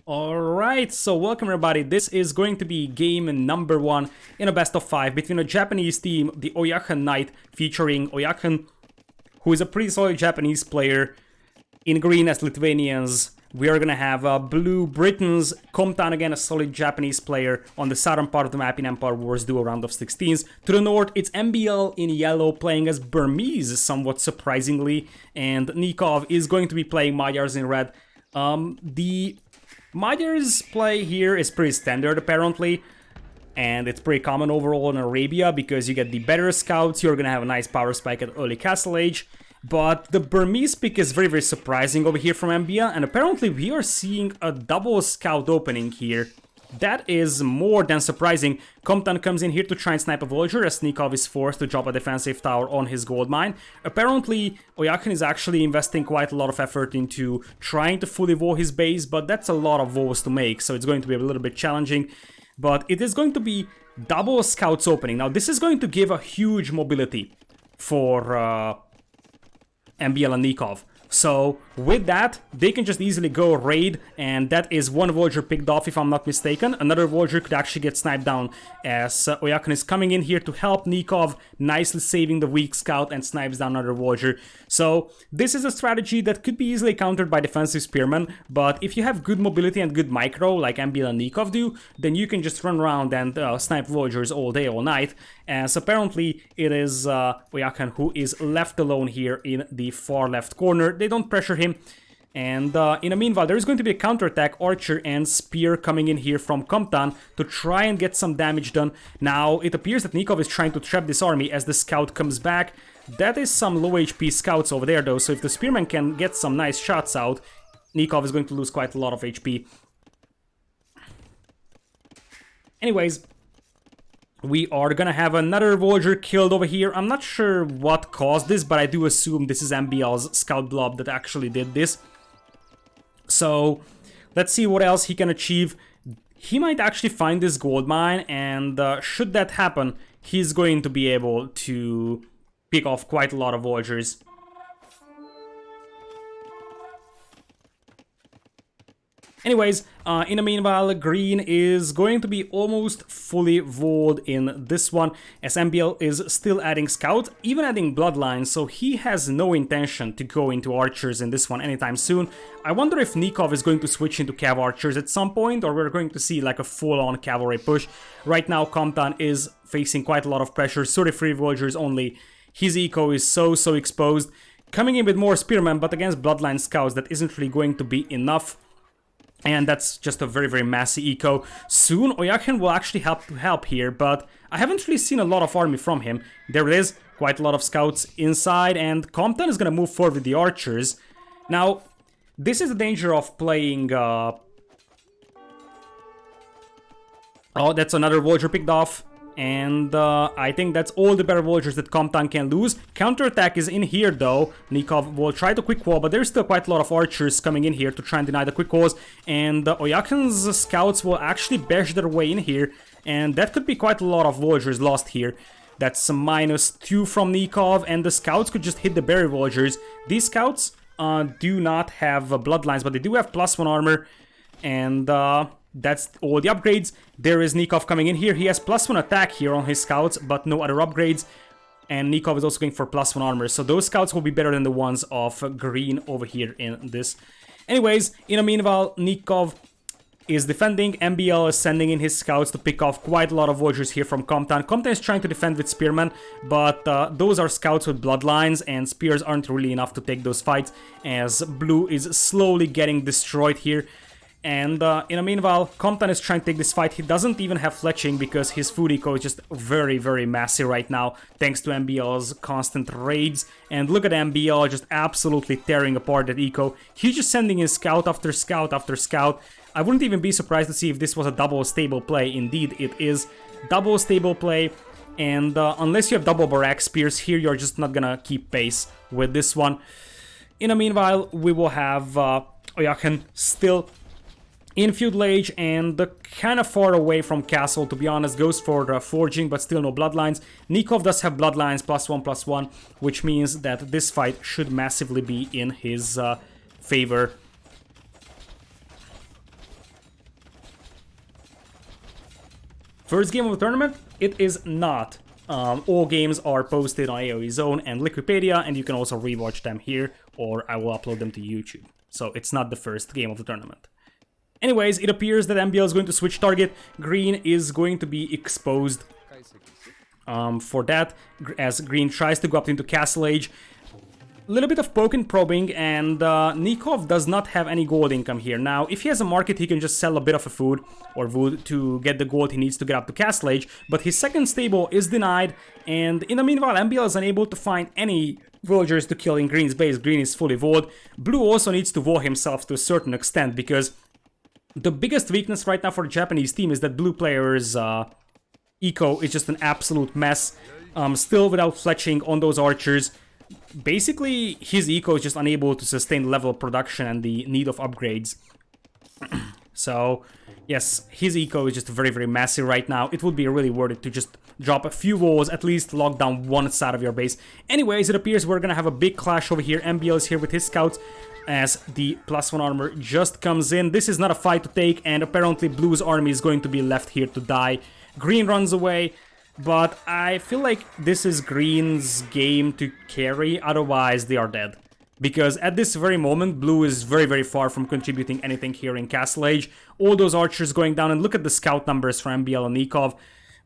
Alright, so welcome everybody. This is going to be game number 1 in a best of 5 between a Japanese team, the Oyassan Knights, featuring Oyassan, who is a pretty solid Japanese player, in green as Lithuanians. We are gonna have blue Britons, Compton again, a solid Japanese player on the southern part of the map in Empire Wars Duo round of 16s. To the north, it's MbL in yellow playing as Burmese, somewhat surprisingly, and Nicov is going to be playing Magyars in red. The Magyars play here is pretty standard apparently, and it's pretty common overall in Arabia because you get the better scouts, you're gonna have a nice power spike at early castle age. But the Burmese pick is very surprising over here from MbL, and apparently we are seeing a double scout opening here. That is more than surprising. Compton comes in here to try and snipe a villager as Nicov is forced to drop a defensive tower on his gold mine. Apparently, Oyassan is actually investing quite a lot of effort into trying to fully vow his base, but that's a lot of vows to make, so it's going to be a little bit challenging. But it is going to be double scouts opening. Now, this is going to give a huge mobility for MbL and Nicov. So with that, they can just easily go raid, and that is one villager picked off if I'm not mistaken. Another villager could actually get sniped down as Oyassan is coming in here to help Nicov, nicely saving the weak scout and snipes down another villager. So this is a strategy that could be easily countered by defensive spearmen, but if you have good mobility and good micro like MbL and Nicov do, then you can just run around and snipe villagers all day, all night. As apparently it is Oyassan who is left alone here in the far left corner. They don't pressure him, and in the meanwhile there is going to be a counterattack, archer and spear coming in here from Compton to try and get some damage done. Now it appears that Nicov is trying to trap this army as the scout comes back. That is some low HP scouts over there though, so if the spearman can get some nice shots out, Nicov is going to lose quite a lot of HP. Anyways, we are gonna have another villager killed over here. I'm not sure what caused this, but I do assume this is MbL's scout blob that actually did this. So let's see what else he can achieve. He might actually find this gold mine, and should that happen, he's going to be able to pick off quite a lot of villagers. Anyways, in the meanwhile, green is going to be almost fully walled in this one, as MbL is still adding scout, even adding bloodlines, so he has no intention to go into archers in this one anytime soon. I wonder if Nicov is going to switch into cav archers at some point, or we're going to see like a full-on cavalry push. Right now, Compton is facing quite a lot of pressure, 33 villagers only. His eco is so exposed. Coming in with more spearmen, but against bloodline scouts, that isn't really going to be enough. And that's just a very massive eco. Soon Oyassan will actually help here, but I haven't really seen a lot of army from him. There it is, quite a lot of scouts inside, and Compton is gonna move forward with the archers. Now, this is the danger of playing... Oh, that's another villager picked off. And I think that's all the better villagers that Compton can lose. Counterattack is in here though. Nicov will try to quick wall, but there's still quite a lot of archers coming in here to try and deny the quick walls. And Oyassan's scouts will actually bash their way in here. And that could be quite a lot of villagers lost here. That's a -2 from Nicov, and the scouts could just hit the berry villagers. These scouts do not have bloodlines, but they do have +1 armor. And that's all the upgrades. There is Nicov coming in here. He has +1 attack here on his scouts, but no other upgrades. And Nicov is also going for +1 armor. So those scouts will be better than the ones of green over here in this. Anyways, in the meanwhile, Nicov is defending. MbL is sending in his scouts to pick off quite a lot of villagers here from Compton. Compton is trying to defend with spearmen, but those are scouts with bloodlines, and spears aren't really enough to take those fights, as blue is slowly getting destroyed here. And in the meanwhile, Compton is trying to take this fight. He doesn't even have fletching because his food eco is just very massive right now, thanks to MbL's constant raids. And look at MbL just absolutely tearing apart that eco. He's just sending in scout after scout after scout. I wouldn't even be surprised to see if this was a double stable play. Indeed, it is double stable play. And unless you have double barrack spears here, you're just not gonna keep pace with this one. In the meanwhile, we will have Oyassan still in feudal age and kind of far away from castle, to be honest. Goes for forging, but still no bloodlines. Nicov does have bloodlines, +1/+1, which means that this fight should massively be in his favor. First game of the tournament? It is not. All games are posted on AoE Zone and Liquipedia, and you can also rewatch them here, or I will upload them to YouTube. So it's not the first game of the tournament. Anyways, it appears that MbL is going to switch target. Green is going to be exposed for that, as Green tries to go up into Castle Age. A little bit of poke and probing, and Nicov does not have any gold income here. Now, if he has a market, he can just sell a bit of a food or wood to get the gold he needs to get up to Castle Age, but his second stable is denied, and in the meanwhile, MbL is unable to find any villagers to kill in Green's base. Green is fully walled. Blue also needs to wall himself to a certain extent, because the biggest weakness right now for the Japanese team is that Blue players' eco is just an absolute mess. Still without fletching on those archers. Basically, his eco is just unable to sustain level of production and the need of upgrades. So, yes, his eco is just very, very massive right now. It would be really worth it to just drop a few walls, at least lock down one side of your base. Anyways, it appears we're gonna have a big clash over here. MbL is here with his scouts as the +1 armor just comes in. This is not a fight to take, and apparently Blue's army is going to be left here to die. Green runs away. But I feel like this is Green's game to carry, otherwise they are dead. Because at this very moment, Blue is very, very far from contributing anything here in Castle Age. All those archers going down, and look at the scout numbers for MbL and Nicov.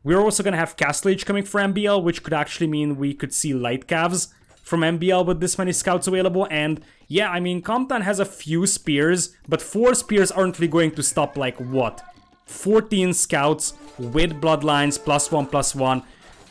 We're also going to have Castle Age coming for MbL, which could actually mean we could see light calves from MbL with this many scouts available. And yeah, I mean, Compton has a few spears, but 4 spears aren't really going to stop, like, what? 14 scouts with bloodlines +1/+1.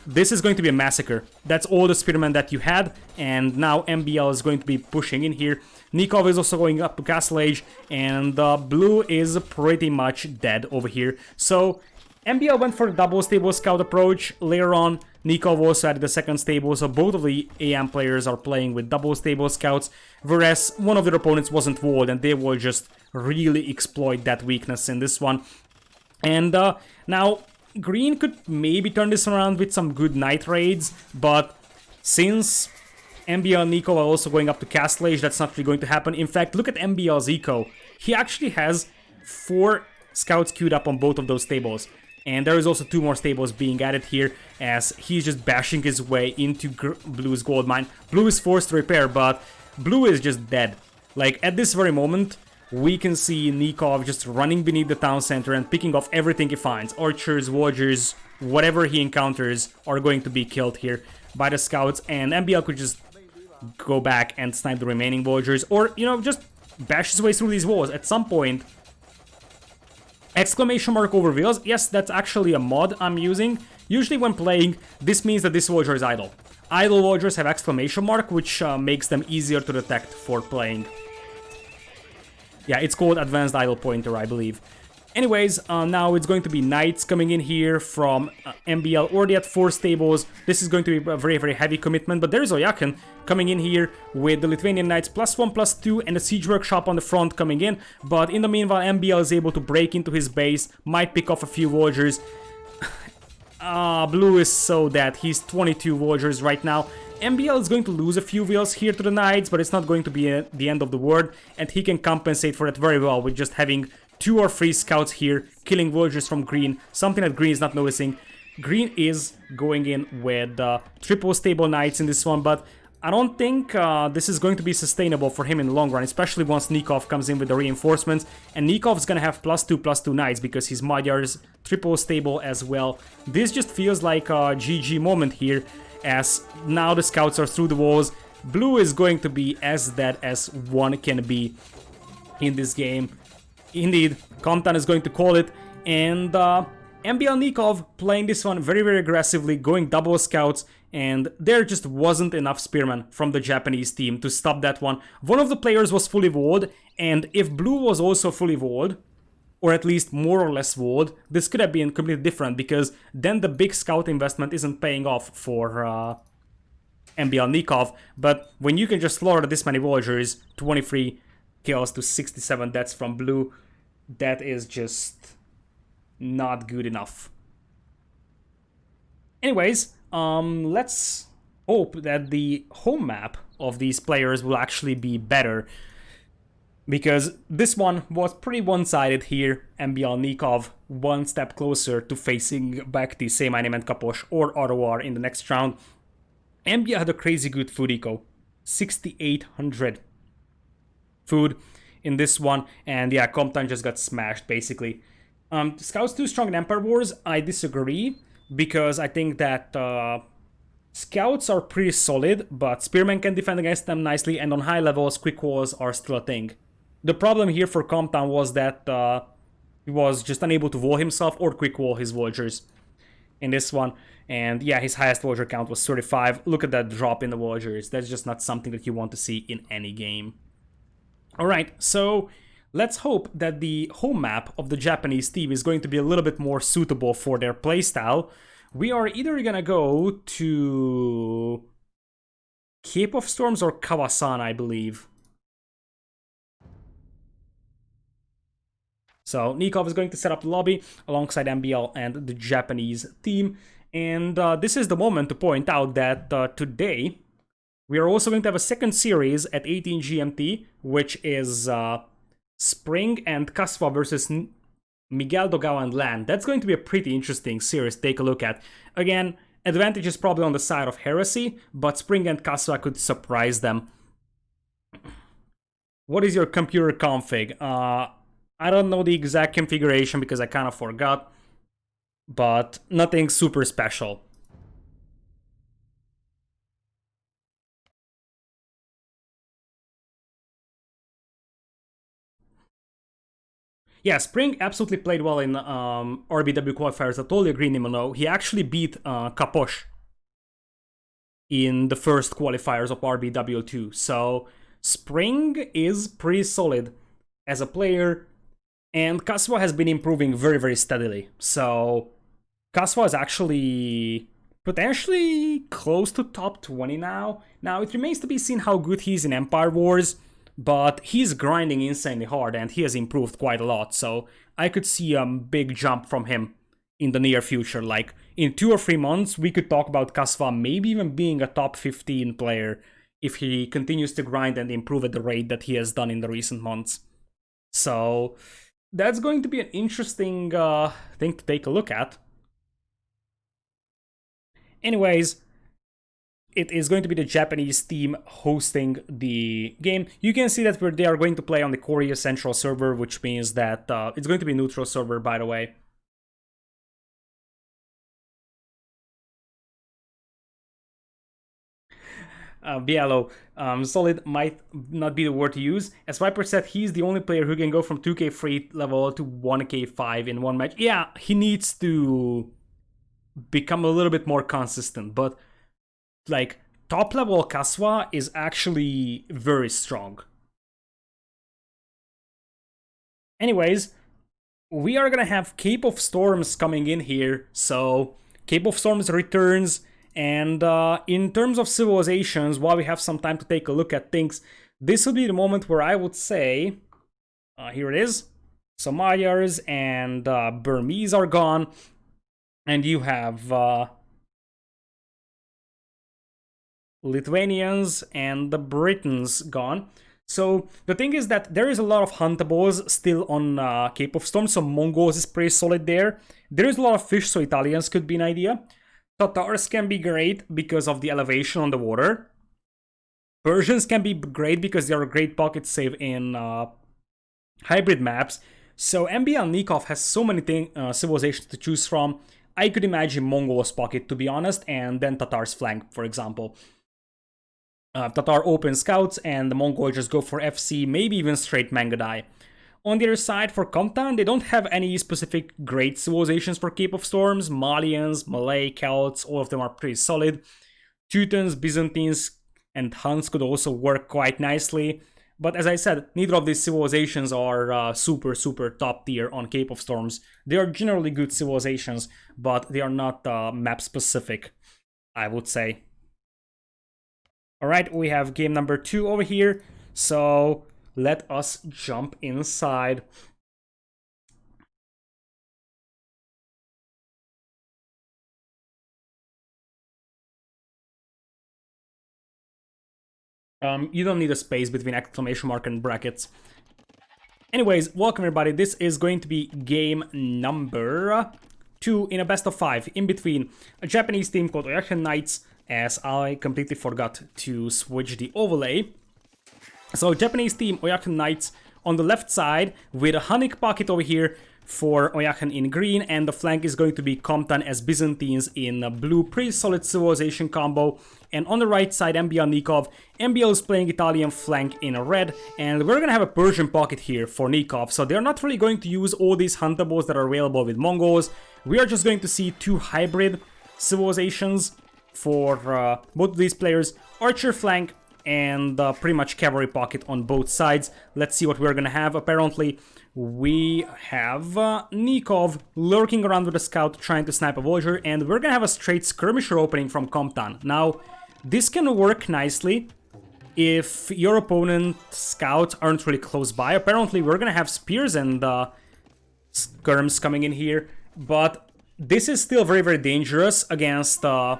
This is going to be a massacre. That's all the spearmen that you had, and now MbL is going to be pushing in here. Nicov is also going up to Castle Age, and Blue is pretty much dead over here. So MbL went for the double stable scout approach. Later on, Nicov also added the second stable, so both of the AM players are playing with double stable scouts, whereas one of their opponents wasn't walled, and they will just really exploit that weakness in this one. And now, Green could maybe turn this around with some good night raids, but since MbL and Nicov are also going up to Castle Age, that's not really going to happen. In fact, look at MbL's eco. He actually has 4 scouts queued up on both of those stables. And there is also 2 more stables being added here, as he's just bashing his way into Blue's gold mine. Blue is forced to repair, but Blue is just dead. Like, at this very moment, we can see Nicov just running beneath the town center and picking off everything he finds. Archers, warriors, whatever he encounters are going to be killed here by the scouts. And MbL could just go back and snipe the remaining villagers, or, you know, just bash his way through these walls. At some point, exclamation mark over reveals. Yes, that's actually a mod I'm using. Usually when playing, this means that this villager is idle. Idle villagers have exclamation mark, which makes them easier to detect for playing. Yeah, it's called Advanced Idle Pointer, I believe. Anyways, now it's going to be Knights coming in here from MbL already at 4 stables. This is going to be a very, very heavy commitment, but there's Oyassan coming in here with the Lithuanian Knights +1/+2 and the Siege Workshop on the front coming in. But in the meanwhile, MbL is able to break into his base, might pick off a few villagers. Blue is so dead. He's 22 villagers right now. MbL is going to lose a few wheels here to the Knights, but it's not going to be the end of the world, and he can compensate for it very well with just having 2 or 3 scouts here, killing villagers from Green, something that Green is not noticing. Green is going in with triple stable Knights in this one, but I don't think this is going to be sustainable for him in the long run, especially once Nicov comes in with the reinforcements, and Nikov's gonna have +2/+2 Knights because his Magyar's triple stable as well. This just feels like a GG moment here, as now the scouts are through the walls. Blue is going to be as dead as one can be in this game. Indeed, Compton is going to call it, and MbL Nicov playing this one very, very aggressively, going double scouts, and there just wasn't enough spearmen from the Japanese team to stop that one. One of the players was fully walled, and if Blue was also fully walled, or at least more or less walled, this could have been completely different, because then the big scout investment isn't paying off for MbL Nicov. But when you can just slaughter this many villagers, 23 kills to 67 deaths from Blue, that is just not good enough. Anyways, let's hope that the home map of these players will actually be better. because this one was pretty one-sided here. MbL and Nicov one step closer to facing back the same and Kaposh or ROR in the next round. MbL had a crazy good food eco, 6,800 food in this one, and yeah, Compton just got smashed basically. Scouts too strong in Empire Wars, I disagree, because I think that Scouts are pretty solid, but Spearmen can defend against them nicely, and on high levels, quick walls are still a thing. The problem here for Compton was that he was just unable to wall himself or quick wall his Vultures in this one. And yeah, his highest Vulture count was 35. Look at that drop in the Vultures. That's just not something that you want to see in any game. Alright, so let's hope that the home map of the Japanese team is going to be a little bit more suitable for their playstyle. We are either gonna go to Cape of Storms or Kawasan, I believe. So Nicov is going to set up the lobby alongside MbL and the Japanese team. And this is the moment to point out that today we are also going to have a second series at 18 GMT, which is Spring and Kaswa versus Miguel Dogao and Land. That's going to be a pretty interesting series to take a look at. Again, advantage is probably on the side of Heresy, but Spring and Kaswa could surprise them. What is your computer config? I don't know the exact configuration because I kind of forgot, but nothing super special. Yeah, Spring absolutely played well in RBW qualifiers. I totally agree, Nimano. He actually beat Kaposh in the first qualifiers of RBW2. So Spring is pretty solid as a player, and Kaswa has been improving very, very steadily. So Kaswa is actually potentially close to top 20 now. Now, it remains to be seen how good he's in Empire Wars, but he's grinding insanely hard and he has improved quite a lot. So I could see a big jump from him in the near future. Like in 2 or 3 months, we could talk about Kaswa maybe even being a top 15 player if he continues to grind and improve at the rate that he has done in the recent months. So that's going to be an interesting thing to take a look at. Anyways, it is going to be the Japanese team hosting the game. You can see that they are going to play on the Korea Central server, which means that it's going to be a neutral server, by the way. Bielo, solid might not be the word to use. As Viper said, he's the only player who can go from 2k free level to 1k 5 in one match. Yeah, he needs to become a little bit more consistent, but like top level Kaswa is actually very strong. Anyways, we are gonna have Cape of Storms coming in here, so Cape of Storms returns, and in terms of civilizations, while we have some time to take a look at things, this would be the moment where I would say, here it is, Somalians and Burmese are gone, and you have Lithuanians and the Britons gone. So the thing is that there is a lot of huntables still on Cape of Storms, so Mongols is pretty solid there. There is a lot of fish, so Italians could be an idea. Tatars can be great because of the elevation on the water. Persians can be great because they are a great pocket save in hybrid maps. So MbL and Nicov has so many civilizations to choose from. I could imagine Mongols pocket, to be honest, and then Tatars flank, for example. Tatar open scouts and the Mongol just go for FC, maybe even straight Mangadai. On the other side, for Compton, they don't have any specific great civilizations for Cape of Storms. Malians, Malay, Celts, all of them are pretty solid. Teutons, Byzantines, and Huns could also work quite nicely. But as I said, neither of these civilizations are super top tier on Cape of Storms. They are generally good civilizations, but they are not map specific, I would say. Alright, we have game number 2 over here, so let us jump inside. You don't need a space between exclamation mark and brackets. Anyways, welcome everybody. This is going to be game number 2 in a best of 5 in between a Japanese team called Oyassan Knights, as I completely forgot to switch the overlay. So Japanese team Oyassan Knights on the left side with a Hunnic pocket over here for Oyassan in green, and the flank is going to be Compton as Byzantines in blue. Pretty solid civilization combo. And on the right side, MbL and Nicov. MbL is playing Italian flank in red, and we're gonna have a Persian pocket here for Nicov. So they're not really going to use all these huntables that are available with Mongols. We are just going to see 2 hybrid civilizations for both of these players. Archer flank and pretty much cavalry pocket on both sides. Let's see what we're gonna have. Apparently we have Nicov lurking around with a scout trying to snipe a villager, and we're gonna have a straight skirmisher opening from Compton. Now this can work nicely if your opponent's scouts aren't really close by. Apparently we're gonna have spears and skirms coming in here, but this is still very, very dangerous against a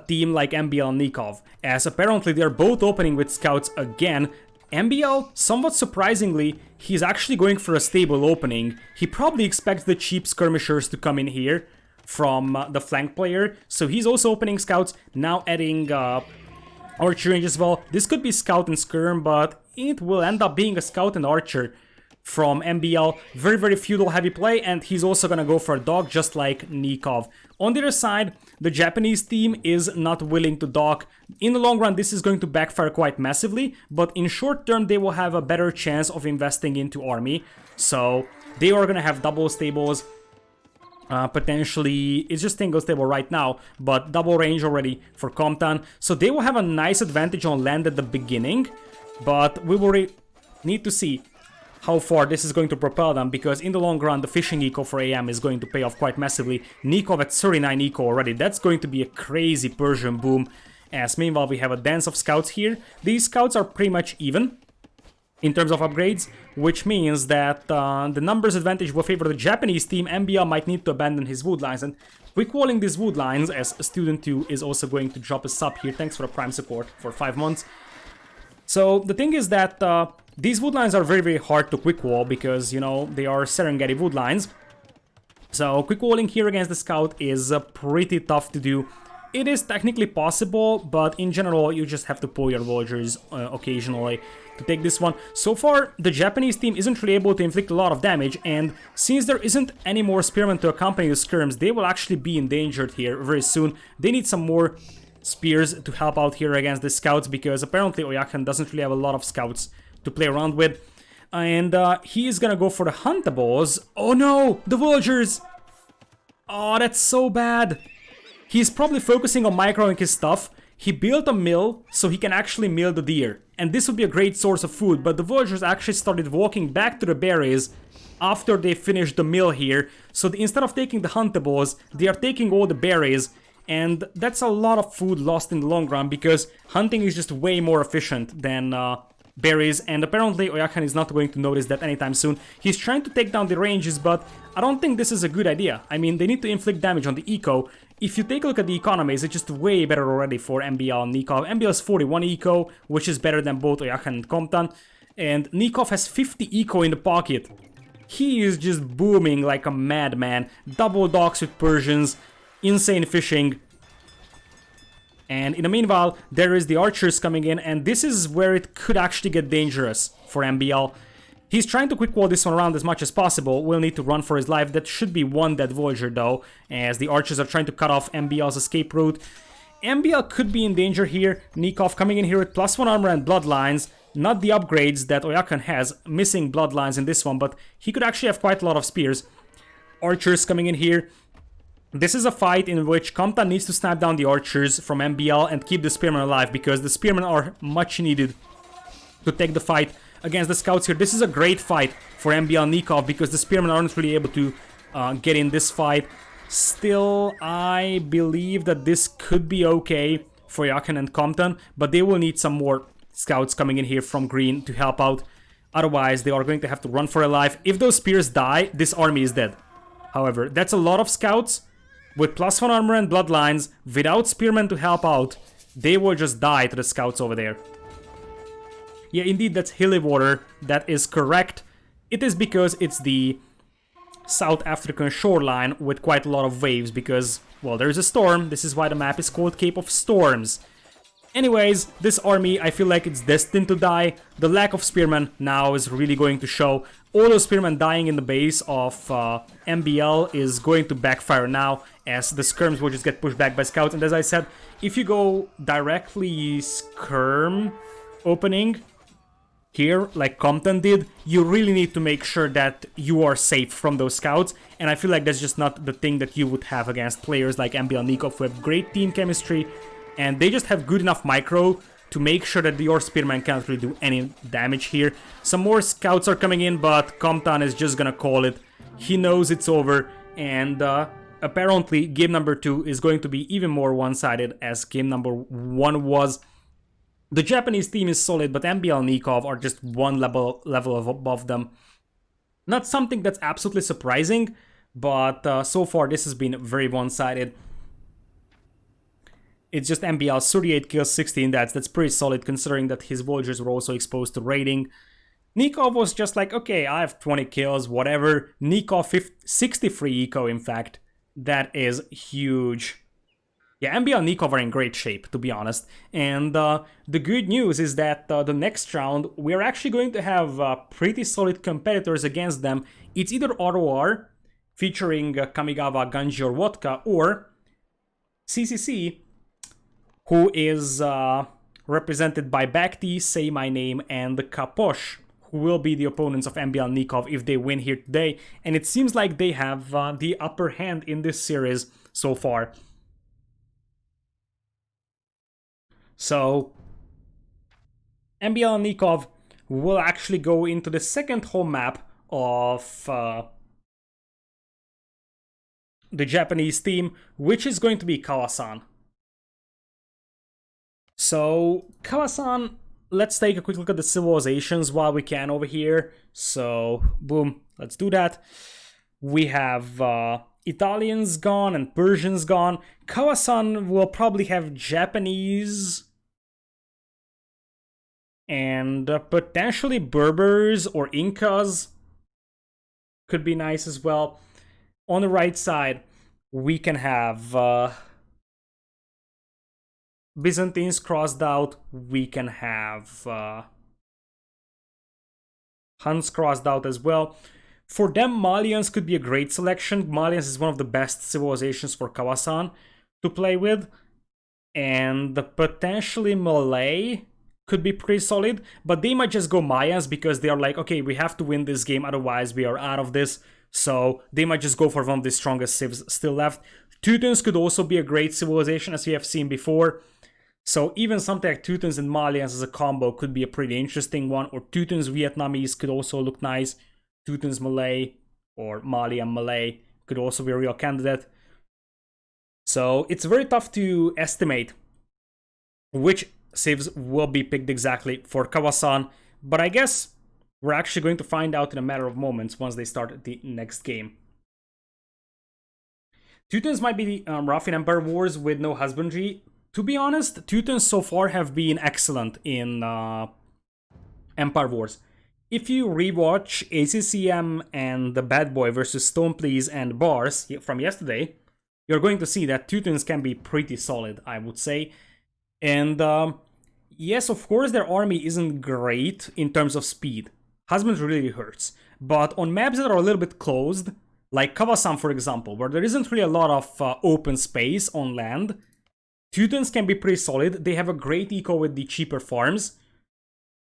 team like MbL and Nicov, as apparently they're both opening with scouts again. MbL, somewhat surprisingly, he's actually going for a stable opening. He probably expects the cheap skirmishers to come in here from the flank player, so he's also opening scouts, now adding archer range as well. This could be scout and skirm, but it will end up being a scout and archer from MbL. Very, very feudal heavy play, and he's also gonna go for a dog just like Nicov. On the other side, the Japanese team is not willing to dock. In the long run, this is going to backfire quite massively, but in short term, they will have a better chance of investing into army. So they are gonna have double stables. Potentially, it's just single stable right now, but double range already for Compton. So they will have a nice advantage on land at the beginning, but we will need to see how far this is going to propel them, because in the long run the fishing eco for AM is going to pay off quite massively. Nicov at 39 eco already. That's going to be a crazy Persian boom. As meanwhile we have a dance of scouts here. These scouts are pretty much even in terms of upgrades, which means that the numbers advantage will favor the Japanese team. MbL might need to abandon his wood lines, and quick walling these wood lines, as Student 2 is also going to drop a sub here. Thanks for the Prime support for 5 months. So the thing is that these wood lines are very, very hard to quick wall because, you know, they are Serengeti wood lines. So quick walling here against the scout is pretty tough to do. It is technically possible, but in general you just have to pull your villagers occasionally to take this one. So far the Japanese team isn't really able to inflict a lot of damage, and since there isn't any more spearmen to accompany the skirms, they will actually be endangered here very soon. They need some more spears to help out here against the scouts, because apparently Oyassan doesn't really have a lot of scouts to play around with. And he is gonna go for the huntables. Oh no, the villagers! Oh, that's so bad. He's probably focusing on microing his stuff. He built a mill so he can actually mill the deer, and this would be a great source of food, but the villagers actually started walking back to the berries after they finished the mill here. So instead of taking the huntables, they are taking all the berries, and that's a lot of food lost in the long run, because hunting is just way more efficient than berries, and apparently Oyassan is not going to notice that anytime soon. He's trying to take down the ranges, but I don't think this is a good idea. I mean, they need to inflict damage on the eco. If you take a look at the economies, it's just way better already for MbL and Nicov. MbL has 41 eco, which is better than both Oyassan and Compton, and Nicov has 50 eco in the pocket. He is just booming like a madman. Double docks with Persians, insane fishing. And in the meanwhile, there is the archers coming in, and this is where it could actually get dangerous for MbL. He's trying to quick wall this one around as much as possible. Will need to run for his life. That should be one dead villager though, as the archers are trying to cut off MbL's escape route. MbL could be in danger here. Nicov coming in here with +1 armor and bloodlines. Not the upgrades that Oyassan has, missing bloodlines in this one, but he could actually have quite a lot of spears. Archers coming in here. This is a fight in which Compton needs to snap down the archers from MbL and keep the spearmen alive, because the spearmen are much needed to take the fight against the scouts here. This is a great fight for MbL and Nicov, because the spearmen aren't really able to get in this fight. Still, I believe that this could be okay for Oyassan and Compton, but they will need some more scouts coming in here from green to help out. Otherwise, they are going to have to run for their life. If those spears die, this army is dead. However, that's a lot of scouts. With +1 armor and bloodlines, without spearmen to help out, they will just die to the scouts over there. Yeah, indeed, that's hilly water. That is correct. It is because it's the South African shoreline with quite a lot of waves because, well, there's a storm. This is why the map is called Cape of Storms. Anyways, this army, I feel like it's destined to die. The lack of spearmen now is really going to show. All those spearmen dying in the base of MbL is going to backfire now as the skirms will just get pushed back by scouts. And as I said, if you go directly skirm opening here, like Compton did, you really need to make sure that you are safe from those scouts. And I feel like that's just not the thing that you would have against players like MbL and Nicov who have great team chemistry. And they just have good enough micro to make sure that your spearman can't really do any damage here. Some more scouts are coming in, but Compton is just gonna call it. He knows it's over, and apparently game number 2 is going to be even more one-sided as game number 1 was. The Japanese team is solid, but MbL and Nicov are just one level above them. Not something that's absolutely surprising, but so far this has been very one-sided. It's just MbL 38 kills, 16 deaths. That's pretty solid considering that his villagers were also exposed to raiding. Nicov was just like, okay, I have 20 kills, whatever. Nicov 63 eco, in fact. That is huge. Yeah, MbL and Nicov are in great shape, to be honest. And the good news is that the next round, we're actually going to have pretty solid competitors against them. It's either ROR, featuring Kamigawa, Ganji, or Vodka, or CCC, who is represented by Bhakti, Say My Name, and Kaposh, who will be the opponents of MbL and Nicov if they win here today. And it seems like they have the upper hand in this series so far. So, MbL and Nicov will actually go into the second home map of the Japanese team, which is going to be Kawasan. So, Kawasan, let's take a quick look at the civilizations while we can over here. So, boom, let's do that. We have Italians gone and Persians gone. Kawasan will probably have Japanese and potentially Berbers or Incas. Could be nice as well. On the right side, we can have Byzantines crossed out. We can have Huns crossed out as well. For them, Malians could be a great selection. Malians is one of the best civilizations for Kawasan to play with. And potentially Malay could be pretty solid. But they might just go Mayans because they are like, okay, we have to win this game, otherwise we are out of this. So they might just go for one of the strongest civs still left. Teutons could also be a great civilization, as we have seen before. So even something like Teutons and Malians as a combo could be a pretty interesting one. Or Teutons Vietnamese could also look nice. Teutons Malay or Mali and Malay could also be a real candidate. So it's very tough to estimate which civs will be picked exactly for Kawasan. But I guess we're actually going to find out in a matter of moments once they start the next game. Teutons might be rough in Empire Wars with no husbandry. To be honest, Teutons so far have been excellent in Empire Wars. If you rewatch ACCM and the Bad Boy versus Stone Please and Bars from yesterday, you're going to see that Teutons can be pretty solid, I would say. And yes, of course, their army isn't great in terms of speed. Husbandry really hurts. But on maps that are a little bit closed, like Kawasan, for example, where there isn't really a lot of open space on land, Teutons can be pretty solid. They have a great eco with the cheaper farms.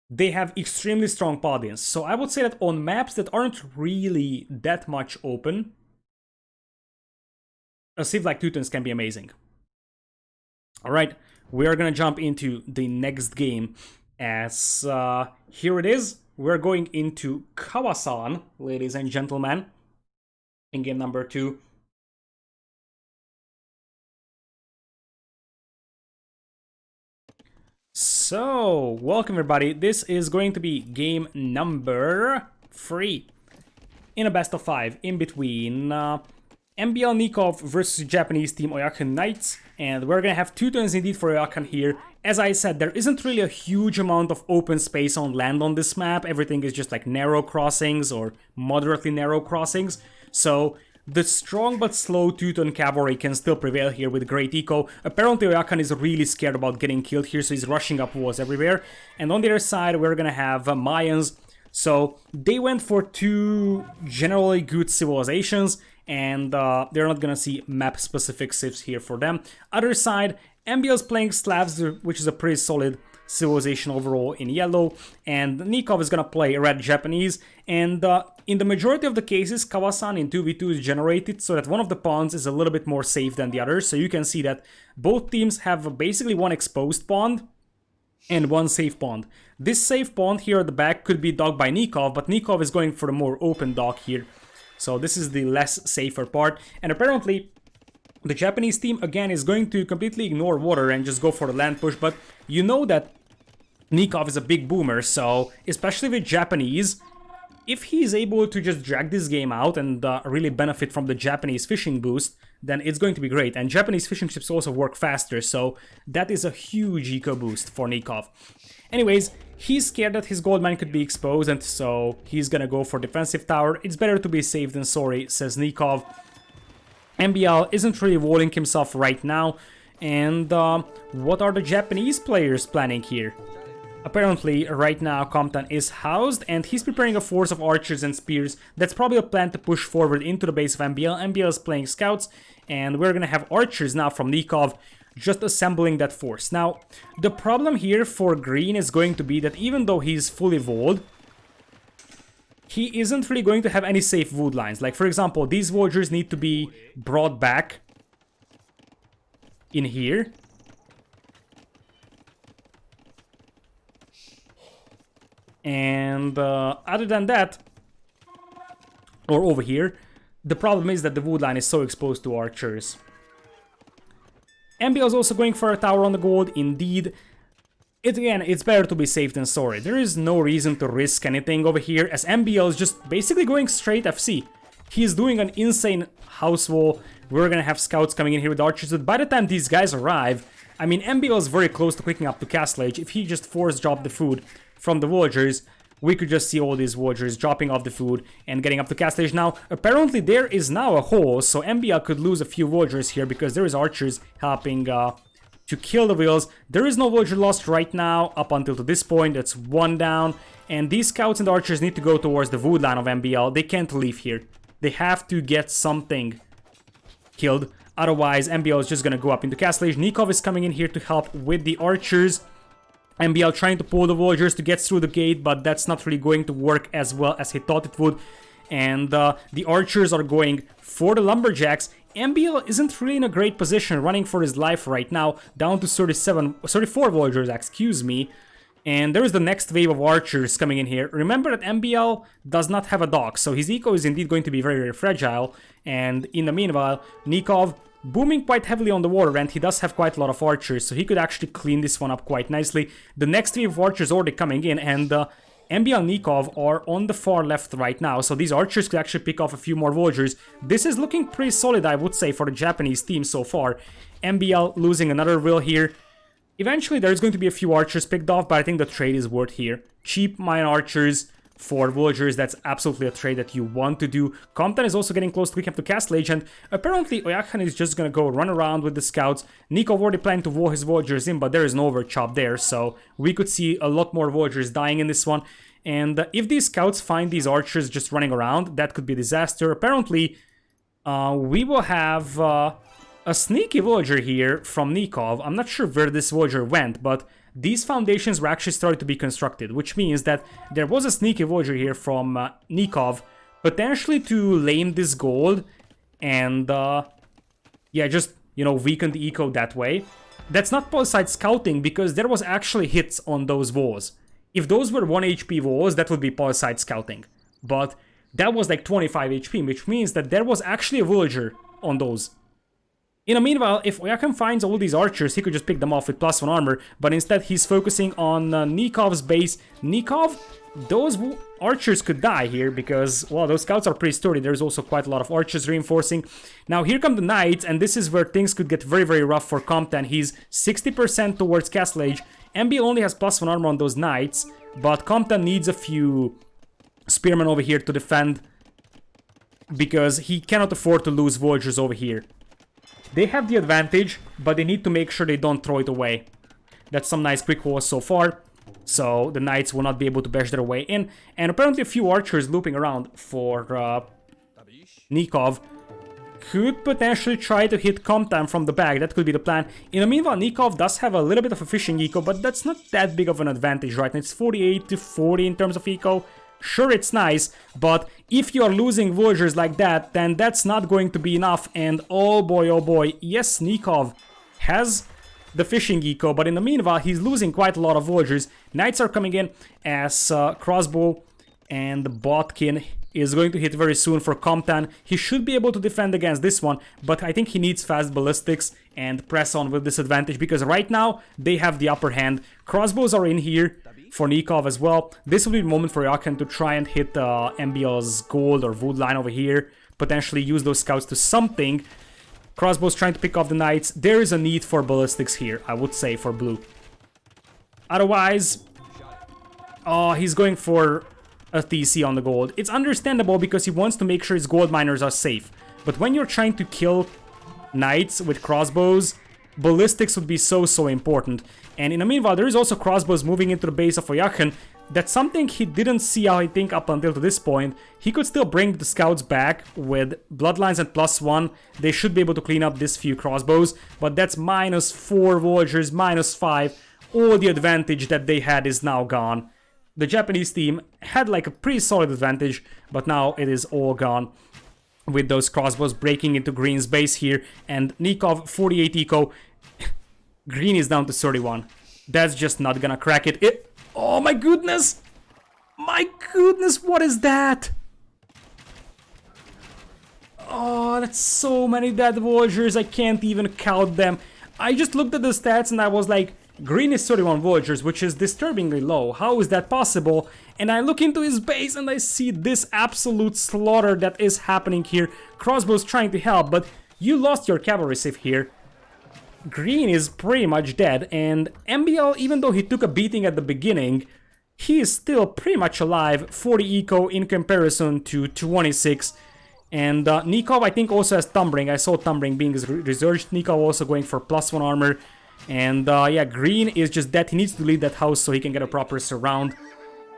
They have extremely strong paladins. So I would say that on maps that aren't really that much open, a civ like Teutons can be amazing. Alright, we are gonna jump into the next game as here it is. We're going into Kawasan, ladies and gentlemen, in game number 2. So, welcome everybody. This is going to be game number 3 in a best of 5 in between MbL Nicov versus Japanese team Oyassan Knights, and we're gonna have 2 turns indeed for Oyassan here. As I said, there isn't really a huge amount of open space on land on this map. Everything is just like narrow crossings or moderately narrow crossings. So the strong but slow 2-turn cavalry can still prevail here with great eco. Apparently Oyassan is really scared about getting killed here, so he's rushing up walls everywhere. And on the other side, we're gonna have Mayans. So they went for 2 generally good civilizations, and they're not gonna see map-specific civs here for them. Other side, MbL's playing Slavs, which is a pretty solid civilization overall in yellow, and Nicov is gonna play red Japanese, and in the majority of the cases, Kawasan in 2v2 is generated so that one of the pawns is a little bit more safe than the other, so you can see that both teams have basically one exposed pawn and one safe pawn. This safe pawn here at the back could be docked by Nicov, but Nicov is going for the more open dock here. So this is the less safer part, and apparently the Japanese team again is going to completely ignore water and just go for the land push, but you know that Nicov is a big boomer, so especially with Japanese, if he's able to just drag this game out and really benefit from the Japanese fishing boost, then it's going to be great. And Japanese fishing ships also work faster, so that is a huge eco boost for Nicov. Anyways, he's scared that his gold mine could be exposed, and so he's gonna go for defensive tower. It's better to be safe than sorry, says Nicov. MbL isn't really walling himself right now, and what are the Japanese players planning here? Apparently, right now, Compton is housed, and he's preparing a force of archers and spears. That's probably a plan to push forward into the base of MbL. MbL is playing scouts, and we're gonna have archers now from Nicov, just assembling that force. Now, the problem here for green is going to be that even though he's fully walled, he isn't really going to have any safe wood lines. Like, for example, these villagers need to be brought back in here. And other than that, or over here, the problem is that the wood line is so exposed to archers. MbL is also going for a tower on the gold, indeed. Again, it's better to be safe than sorry. There is no reason to risk anything over here, as MbL is just basically going straight FC. He's doing an insane house wall. We're gonna have scouts coming in here with archers, but by the time these guys arrive, I mean, MbL is very close to clicking up to Castle Age. If he just force dropped the food from the villagers, we could just see all these villagers dropping off the food and getting up to Castle Age. Now, apparently there is now a hole, so MbL could lose a few villagers here because there is archers helping to kill the wheels. There is no villager lost right now, up until to this point. That's 1 down, and these scouts and archers need to go towards the wood line of MbL. They can't leave here. They have to get something killed, otherwise MbL is just gonna go up into Castle Age. Nicov is coming in here to help with the archers. MbL trying to pull the villagers to get through the gate, but that's not really going to work as well as he thought it would. And the archers are going for the lumberjacks. MbL isn't really in a great position, running for his life right now, down to 34 villagers, excuse me. And there is the next wave of archers coming in here. Remember that MbL does not have a dock, so his eco is indeed going to be very, very fragile. And in the meanwhile, Nicov booming quite heavily on the water, and he does have quite a lot of archers, so he could actually clean this one up quite nicely. The next wave of archers already coming in, and MbL and Nicov are on the far left right now, so these archers could actually pick off a few more villagers. This is looking pretty solid, I would say, for the Japanese team so far. MbL losing another will here. Eventually there's going to be a few archers picked off, but I think the trade is worth here. Cheap mine archers for villagers, that's absolutely a trade that you want to do. Compton is also getting close to clicking up to Castle Age, and apparently Oyassan is just gonna go run around with the scouts. Nicov already planned to wall his villagers in, but there is no overchop there, so we could see a lot more villagers dying in this one. And if these scouts find these archers just running around, that could be a disaster. Apparently, we will have a sneaky villager here from Nicov. I'm not sure where this villager went, but these foundations were actually started to be constructed, which means that there was a sneaky villager here from Nicov, potentially to lame this gold and, yeah, just, you know, weaken the eco that way. That's not poolside scouting, because there was actually hits on those walls. If those were 1 HP walls, that would be poolside scouting. But that was like 25 HP, which means that there was actually a villager on those. In the meanwhile, if Oyassan finds all these archers, he could just pick them off with +1 armor, but instead he's focusing on Nikov's base. Nicov those archers could die here because, well, those scouts are pretty sturdy. There's also quite a lot of archers reinforcing. Now, here come the knights, and this is where things could get very, very rough for Compton. He's 60% towards Castle Age. MbL only has +1 armor on those knights, but Compton needs a few spearmen over here to defend because he cannot afford to lose villagers over here. They have the advantage, but they need to make sure they don't throw it away. That's some nice quick walls so far. So the knights will not be able to bash their way in. And apparently a few archers looping around for Nicov could potentially try to hit Compton from the back. That could be the plan. In the meanwhile, Nicov does have a little bit of a fishing eco, but that's not that big of an advantage right now. It's 48 to 40 in terms of eco. Sure, it's nice, but if you are losing villagers like that, then that's not going to be enough. And oh boy, yes, Nicov has the fishing eco, but in the meanwhile, he's losing quite a lot of villagers. Knights are coming in as Crossbow and Botkin is going to hit very soon for Compton. He should be able to defend against this one, but I think he needs fast ballistics and press on with disadvantage because right now they have the upper hand. Crossbows are in here for Nicov as well. This will be the moment for Oyassan to try and hit MbL's gold or wood line over here. Potentially use those scouts to something. Crossbow's trying to pick off the knights. There is a need for ballistics here, I would say, for blue. Otherwise, he's going for a TC on the gold. It's understandable because he wants to make sure his gold miners are safe. But when you're trying to kill knights with crossbows, ballistics would be so important. And in the meanwhile, there is also crossbows moving into the base of Oyassan. That's something he didn't see, I think, up until to this point. He could still bring the scouts back with bloodlines and +1. They should be able to clean up this few crossbows, but that's -4 villagers, -5. All the advantage that they had is now gone. The Japanese team had like a pretty solid advantage, but now it is all gone with those crossbows breaking into Green's base here. And Nicov, 48 eco. Green is down to 31. That's just not gonna crack it. Oh my goodness! My goodness, what is that? Oh, that's so many dead villagers, I can't even count them. I just looked at the stats and I was like, Green is 31 villagers, which is disturbingly low. How is that possible? And I look into his base and I see this absolute slaughter that is happening here. Crossbow's trying to help, but you lost your cavalry sieve here. Green is pretty much dead, and MbL, even though he took a beating at the beginning, he is still pretty much alive, 40 eco in comparison to 26. And Nicov, I think, also has Tumbling. I saw Tumbling being researched. Nicov also going for +1 armor. And yeah, Green is just dead. He needs to leave that house so he can get a proper surround.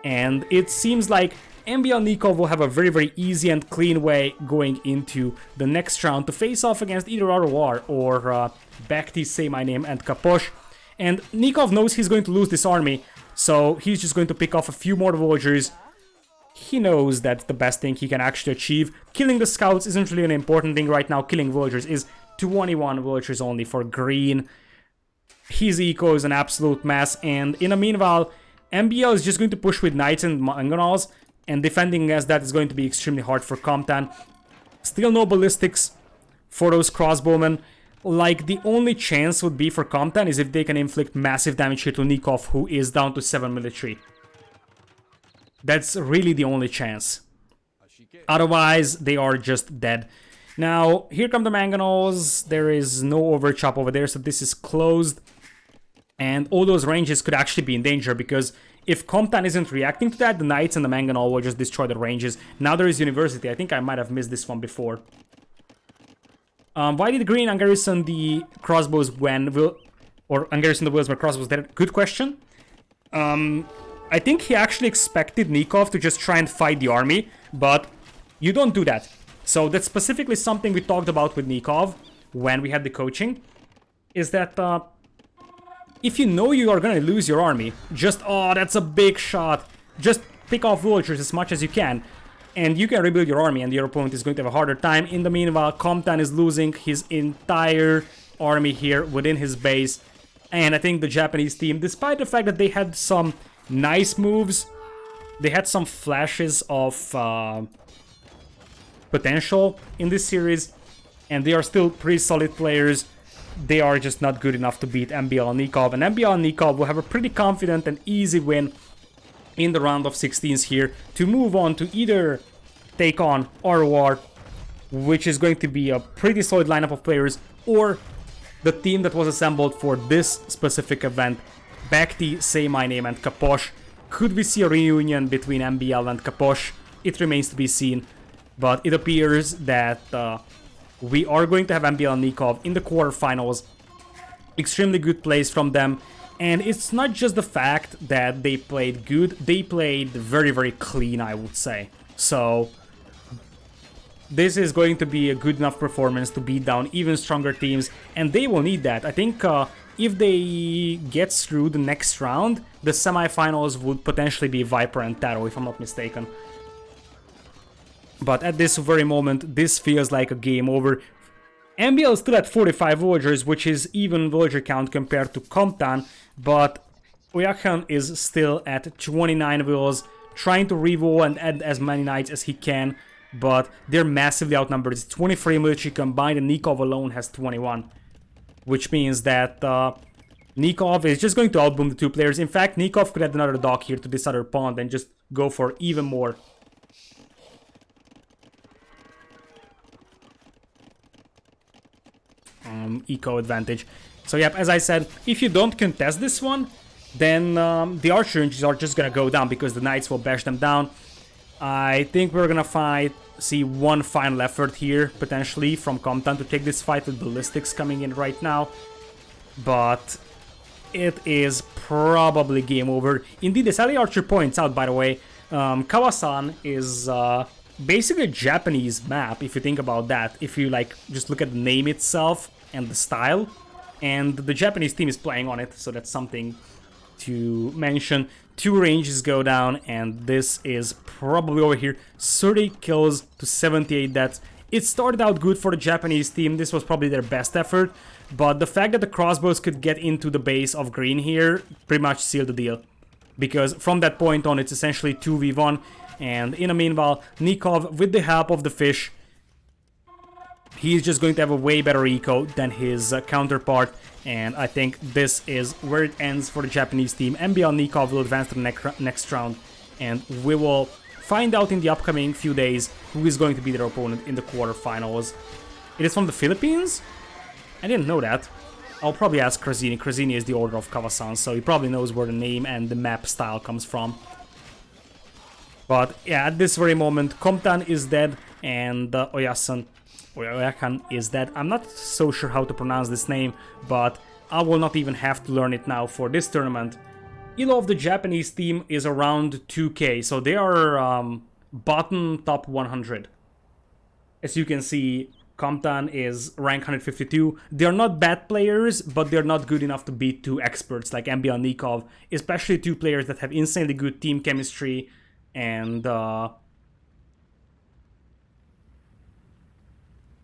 And it seems like MbL Nicov will have a very easy and clean way going into the next round to face off against either ROR or Bakhti, Say My Name, and Kaposh. And Nicov knows he's going to lose this army, so he's just going to pick off a few more villagers. He knows that's the best thing he can actually achieve. Killing the scouts isn't really an important thing right now. Killing villagers is 21 villagers only for Green. His eco is an absolute mess, and in the meanwhile, MbL is just going to push with knights and mangonels, and defending against that is going to be extremely hard for Compton. Still no ballistics for those crossbowmen. Like, the only chance would be for Compton is if they can inflict massive damage here to Nicov, who is down to 7 military. That's really the only chance. Otherwise, they are just dead. Now, here come the mangonels. There is no overchop over there, so this is closed. And all those ranges could actually be in danger, because if Compton isn't reacting to that, the knights and the mangonel will just destroy the ranges. Now there is university. I think I might have missed this one before. Why did Green ungarrison the crossbows when or ungarrison the wills where crossbows there? Good question. I think he actually expected Nicov to just try and fight the army, but you don't do that. So that's specifically something we talked about with Nicov when we had the coaching, is that if you know you are gonna lose your army, just, oh, that's a big shot, just pick off villagers as much as you can, and you can rebuild your army, and your opponent is going to have a harder time. In the meanwhile, Compton is losing his entire army here within his base, and I think the Japanese team, despite the fact that they had some nice moves, they had some flashes of potential in this series, and they are still pretty solid players. They are just not good enough to beat MbL and Nicov, and MbL and Nicov will have a pretty confident and easy win in the round of 16s here to move on to either take on ROR, which is going to be a pretty solid lineup of players, or the team that was assembled for this specific event, Bekti, Say My Name, and Kaposh. Could we see a reunion between MbL and Kaposh? It remains to be seen, but it appears that we are going to have MbL and Nicov in the quarterfinals. Extremely good plays from them, and it's not just the fact that they played good, they played very, very clean, I would say. So this is going to be a good enough performance to beat down even stronger teams, and they will need that. I think if they get through the next round, the semifinals would potentially be Viper and Taro, if I'm not mistaken. But at this very moment, this feels like a game over. MbL is still at 45 villagers, which is even villager count compared to Compton, but Oyassan is still at 29 villas, trying to revolt and add as many knights as he can, but they're massively outnumbered. It's 23 military combined, and Nicov alone has 21. Which means that Nicov is just going to outboom the two players. In fact, Nicov could add another dock here to this other pond and just go for even more. Eco advantage. So yep, as I said, if you don't contest this one, then the archer ranges are just gonna go down because the knights will bash them down. I think we're gonna see one final effort here, potentially, from Compton to take this fight with ballistics coming in right now. But it is probably game over. Indeed, the Sally Archer points out, by the way, Kawasan is basically a Japanese map, if you think about that. If you like just look at the name itself and the style, and the Japanese team is playing on it, so that's something to mention. 2 ranges go down, and this is probably over here. 30 kills to 78 deaths. It started out good for the Japanese team. This was probably their best effort, but the fact that the crossbows could get into the base of green here pretty much sealed the deal, because from that point on it's essentially 2v1. And in the meanwhile, Nicov, with the help of the fish, he's just going to have a way better eco than his counterpart, and I think this is where it ends for the Japanese team. MbL and Nicov will advance to the next round, and we will find out in the upcoming few days who is going to be their opponent in the quarterfinals. It is from the Philippines? I didn't know that. I'll probably ask Krazini. Krazini is the order of Kawasan, so he probably knows where the name and the map style comes from. But yeah, at this very moment, Compton is dead, and Oyassan is dead. I'm not so sure how to pronounce this name, but I will not even have to learn it now for this tournament. Elo of the Japanese team is around 2k, so they are bottom top 100. As you can see, Compton is rank 152. They're not bad players, but they're not good enough to beat 2 experts like MbL and Nicov, especially 2 players that have insanely good team chemistry and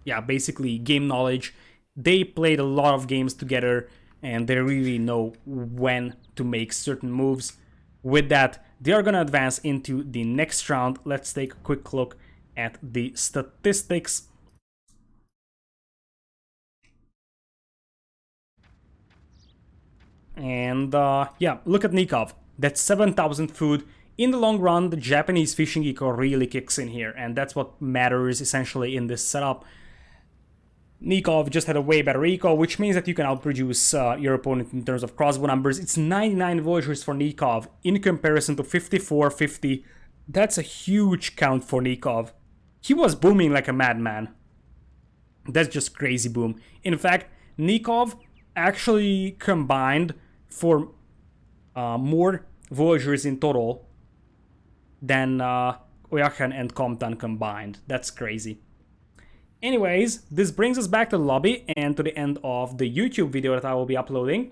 yeah, basically game knowledge. They played a lot of games together, and they really know when to make certain moves. With that, they are gonna advance into the next round. Let's take a quick look at the statistics. And yeah, look at Nicov. That's 7,000 food. In the long run, the Japanese fishing eco really kicks in here, and that's what matters essentially in this setup. Nicov just had a way better eco, which means that you can outproduce your opponent in terms of crossbow numbers. It's 99 villagers for Nicov in comparison to 54, 50. That's a huge count for Nicov. He was booming like a madman. That's just crazy boom. In fact, Nicov actually combined for more villagers in total than Oyassan and Compton combined. That's crazy. Anyways, this brings us back to the lobby and to the end of the YouTube video that I will be uploading.